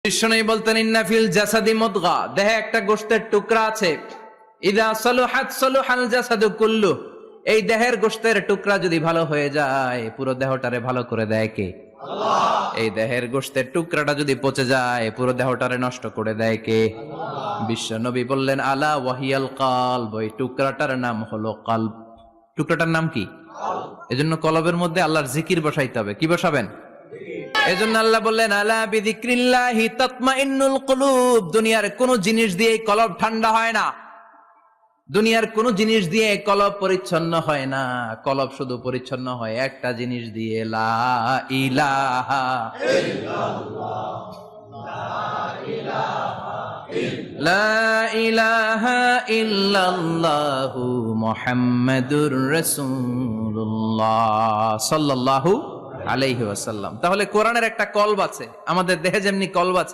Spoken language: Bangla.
বিশ্বনবী বলতেন ইন্না ফিল জাসাদি মুদগা, দেহে একটা গোশতের টুকরা আছে, ইযা সালুহাত সালুহাল জাসাদু কুল্লু, এই দেহের গোশতের টুকরা যদি ভালো হয়ে যায় পুরো দেহটারে ভালো করে দেয় কে? আল্লাহ। এই দেহের গোশতের টুকরাটা যদি পচে যায় পুরো দেহটারে নষ্ট করে দেয় কে? আল্লাহ। বিশ্বনবী বললেন আলা ওয়াহিয়াল কলব, এই টুকরাটার নাম হলো কলব। টুকরাটার নাম কি? কলব। এজন্য কলবের মধ্যে আল্লাহর জিকির বসাইতে হবে। কি বসাবেন? এজন্য আল্লাহ বললেন আলা বিযিক্রিল্লাহি তাতমাইন্নুল কুলুব, দুনিয়ার কোন জিনিস দিয়ে কলব ঠান্ডা হয় না, দুনিয়ার কোন জিনিস দিয়ে কলব পরিচ্ছন্ন হয় না। কলব শুধু পরিচ্ছন্ন হয় একটা জিনিস দিয়ে, লা ইলাহা ইল্লাল্লাহ, লা ইলাহা ইল্লাল্লাহু মুহাম্মাদুর রাসূলুল্লাহ সাল্লাল্লাহু আলাইহি ওয়াসাল্লাম। তাহলে কোরআনের একটা কলব আছে, আমাদের দেহে যেমনি কলব আছে